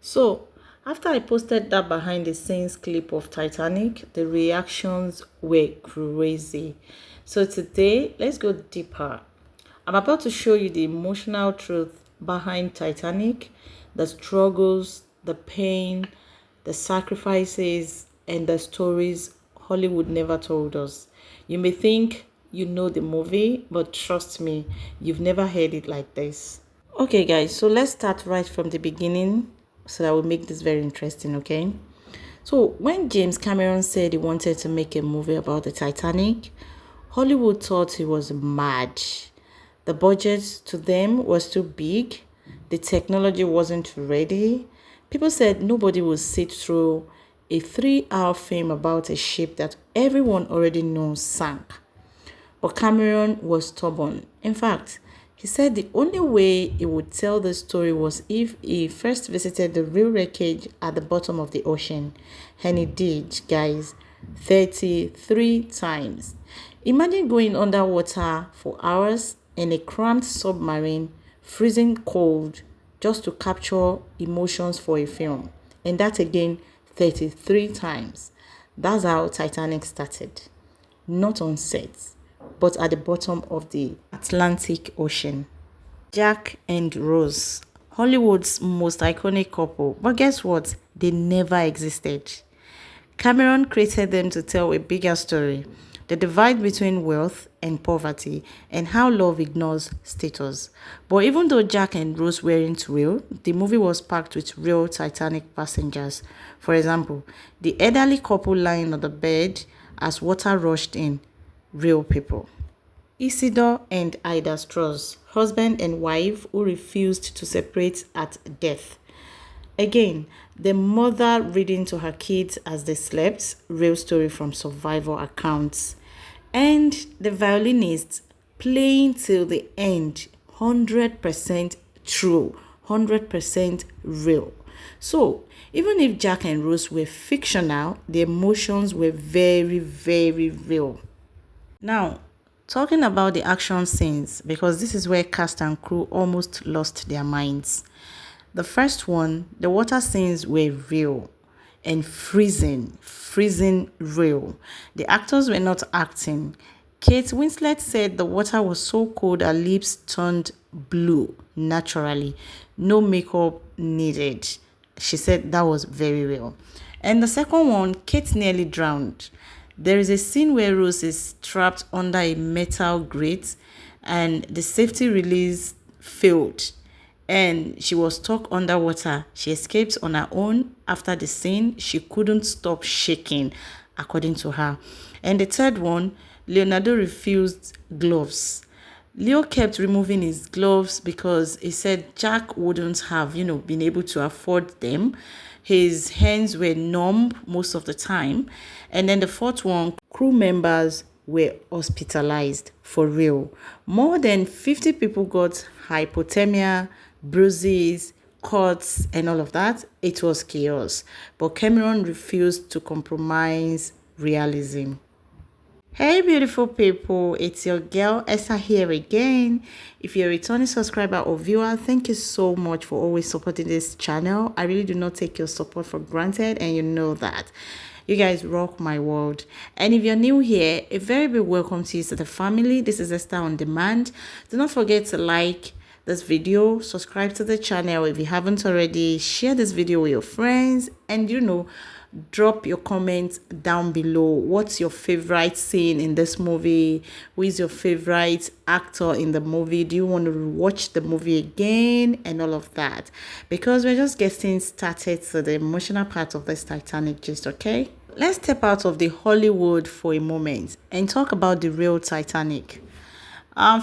So, after I posted that behind the scenes clip of Titanic, the reactions were crazy. So, today, let's go deeper. I'm about to show you the emotional truth behind Titanic, the struggles, the pain, the sacrifices, and the stories Hollywood never told us. You may think you know the movie, but trust me, you've never heard it like this. Okay, guys, so let's start right from the beginning so that will make this very interesting, okay? So, when James Cameron said he wanted to make a movie about the Titanic, Hollywood thought he was mad. The budget to them was too big, the technology wasn't ready. People said nobody would sit through a 3-hour film about a ship that everyone already knows sank. But Cameron was stubborn. In fact, he said the only way he would tell the story was if he first visited the real wreckage at the bottom of the ocean. And he did, guys, 33 times. Imagine going underwater for hours in a cramped submarine, freezing cold, just to capture emotions for a film. And that again, 33 times. That's how Titanic started. Not on set, but at the bottom of the Atlantic Ocean. Jack and Rose, Hollywood's most iconic couple, but guess what? They never existed. Cameron created them to tell a bigger story, the divide between wealth and poverty, and how love ignores status. But even though Jack and Rose weren't real, the movie was packed with real Titanic passengers. For example, the elderly couple lying on the bed as water rushed in, real people. Isidore and Ida Strauss, husband and wife who refused to separate at death. Again, the mother reading to her kids as they slept, real story from survivor accounts. And the violinist playing till the end, 100% true, 100% real. So, even if Jack and Rose were fictional, the emotions were very, very real. Now, talking about the action scenes, because this is where cast and crew almost lost their minds. The first one, the water scenes were real and freezing real. The actors were not acting. Kate Winslet said the water was so cold her lips turned blue naturally. No makeup needed. She said that was very real. And the second one, Kate nearly drowned. There is a scene where Rose is trapped under a metal grate and the safety release failed and she was stuck underwater. She escaped on her own. After the scene, she couldn't stop shaking, according to her. And the third one, Leonardo refused gloves. Leo kept removing his gloves because he said Jack wouldn't have, been able to afford them. His hands were numb most of the time. And then the fourth one, crew members were hospitalized for real. More than 50 people got hypothermia, bruises, cuts, and all of that. It was chaos. But Cameron refused to compromise realism. Hey beautiful people, it's your girl Esther here again. If you're a returning subscriber or viewer, thank you so much for always supporting this channel. I really do not take your support for granted and you know that. You guys rock my world. And if you're new here, a very big welcome to you to the family. This is Esther on Demand. Do not forget to like this video, subscribe to the channel if you haven't already, share this video with your friends, and drop your comments down below. What's your favorite scene in this movie? Who is your favorite actor in the movie? Do you want to watch the movie again? And all of that, because we're just getting started to the emotional part of this Titanic gist, okay? Let's step out of the Hollywood for a moment and talk about the real Titanic.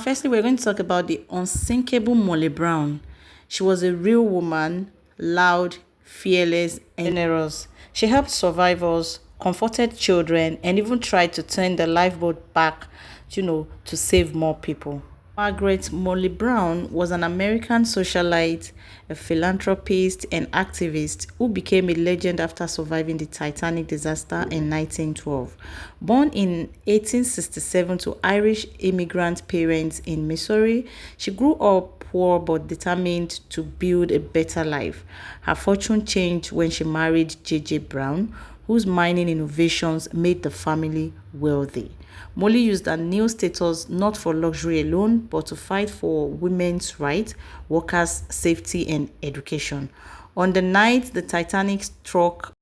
Firstly, we're going to talk about the unsinkable Molly Brown. She was a real woman, loud, fearless, and generous. She helped survivors, comforted children, and even tried to turn the lifeboat back, to save more people. Margaret Molly Brown was an American socialite, a philanthropist, and activist who became a legend after surviving the Titanic disaster in 1912. Born in 1867 to Irish immigrant parents in Missouri, she grew up poor but determined to build a better life. Her fortune changed when she married J.J. Brown, whose mining innovations made the family wealthy. Molly used her new status not for luxury alone, but to fight for women's rights, workers' safety, and education. On the night the Titanic struck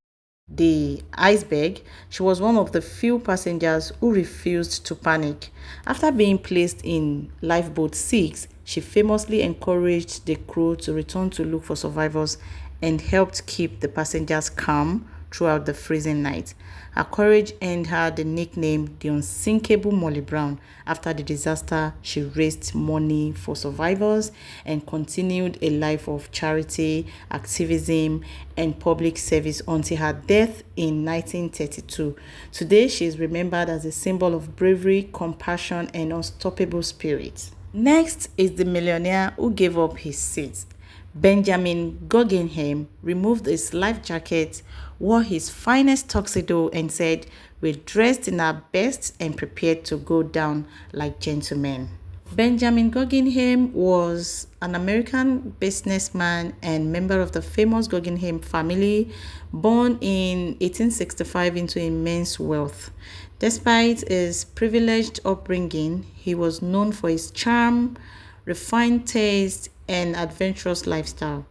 the iceberg, she was one of the few passengers who refused to panic. After being placed in lifeboat 6, she famously encouraged the crew to return to look for survivors and helped keep the passengers calm throughout the freezing night. Her courage earned her the nickname the Unsinkable Molly Brown. After the disaster, she raised money for survivors and continued a life of charity, activism, and public service until her death in 1932. Today, she is remembered as a symbol of bravery, compassion, and unstoppable spirit. Next is the millionaire who gave up his seat. Benjamin Guggenheim removed his life jacket, wore his finest tuxedo, and said, "We're dressed in our best and prepared to go down like gentlemen." Benjamin Guggenheim was an American businessman and member of the famous Guggenheim family, born in 1865 into immense wealth. Despite his privileged upbringing, he was known for his charm, refined taste, and adventurous lifestyle.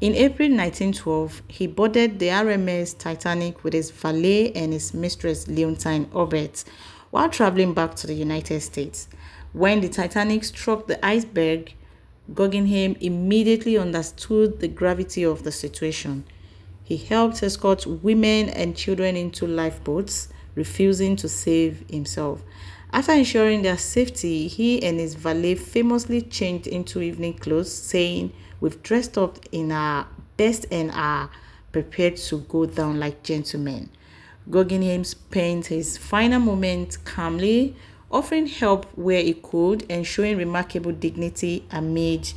In April 1912, he boarded the RMS Titanic with his valet and his mistress Leontine Obert while traveling back to the United States. When the Titanic struck the iceberg, Guggenheim immediately understood the gravity of the situation. He helped escort women and children into lifeboats, refusing to save himself. After ensuring their safety, he and his valet famously changed into evening clothes, saying, "We've dressed up in our best and are prepared to go down like gentlemen." Guggenheim spent his final moments calmly, offering help where he could and showing remarkable dignity amid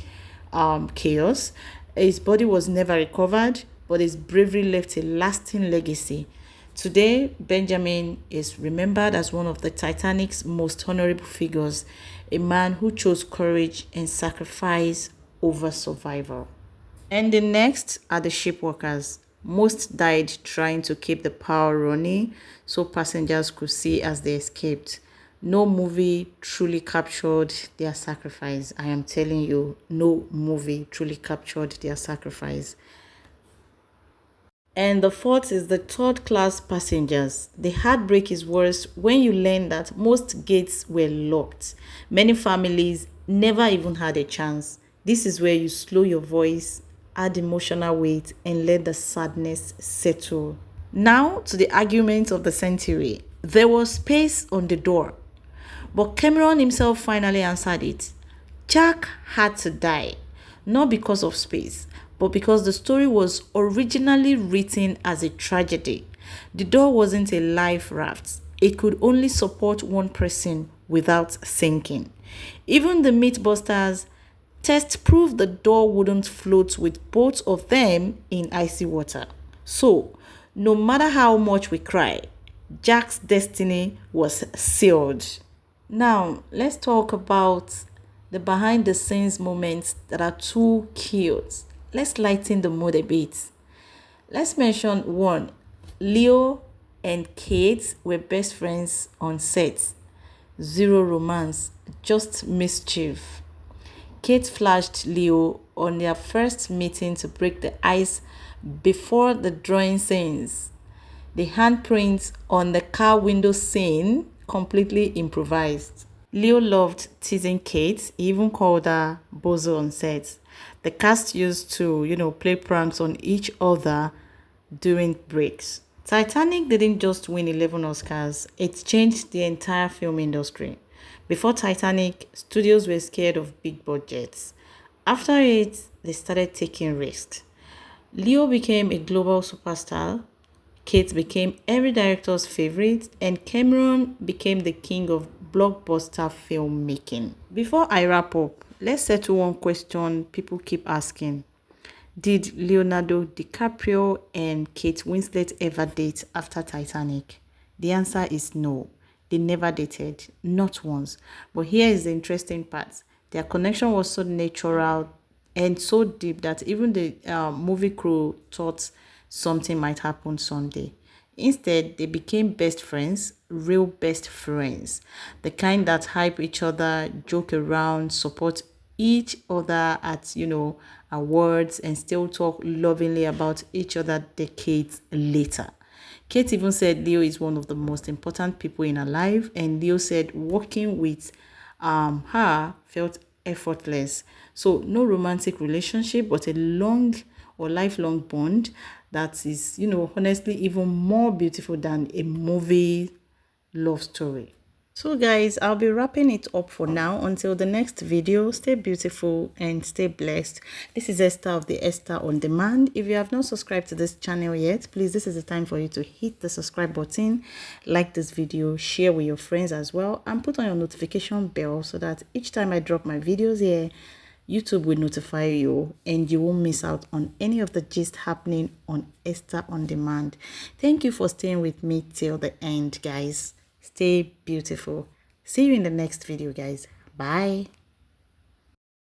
chaos. His body was never recovered, but his bravery left a lasting legacy. Today, Benjamin is remembered as one of the Titanic's most honorable figures, a man who chose courage and sacrifice over survival. And the next are the shipworkers. Most died trying to keep the power running so passengers could see as they escaped. No movie truly captured their sacrifice. I am telling you, no movie truly captured their sacrifice. And the fourth is the third class passengers. The heartbreak is worse when you learn that most gates were locked. Many families never even had a chance. This is where you slow your voice, add emotional weight, and let the sadness settle. Now to the argument of the century. There was space on the door, but Cameron himself finally answered it. Jack had to die, not because of space, but because the story was originally written as a tragedy. The door wasn't a life raft. It could only support one person without sinking. Even the Mythbusters test proved the door wouldn't float with both of them in icy water. So, no matter how much we cry, Jack's destiny was sealed. Now, let's talk about the behind the scenes moments that are too cute. Let's lighten the mood a bit. Let's mention one. Leo and Kate were best friends on set. Zero romance, just mischief. Kate flashed Leo on their first meeting to break the ice before the drawing scenes. The handprints on the car window scene completely improvised. Leo loved teasing Kate. He even called her Bozo on set. The cast used to, play pranks on each other during breaks. Titanic didn't just win 11 Oscars, it changed the entire film industry. Before Titanic, studios were scared of big budgets. After it, they started taking risks. Leo became a global superstar, Kate became every director's favorite, and Cameron became the king of blockbuster filmmaking. Before I wrap up, let's settle one question people keep asking. Did Leonardo DiCaprio and Kate Winslet ever date after Titanic? The answer is no. They never dated, not once. But here is the interesting part. Their connection was so natural and so deep that even the movie crew thought something might happen someday. Instead, they became best friends, real best friends, the kind that hype each other, joke around, support each other at, awards, and still talk lovingly about each other decades later. Kate even said Leo is one of the most important people in her life, and Leo said working with her felt effortless. So no romantic relationship, but a long or lifelong bond that is, honestly even more beautiful than a movie love story. So guys, I'll be wrapping it up for now. Until the next video, stay beautiful and stay blessed. This is Esther of the Esther on Demand. If you have not subscribed to this channel yet, please, this is the time for you to hit the subscribe button, like this video, share with your friends as well, and put on your notification bell so that each time I drop my videos here, YouTube will notify you and you won't miss out on any of the gist happening on Esther on Demand. Thank you for staying with me till the end, guys. Stay beautiful. See you in the next video, guys. Bye.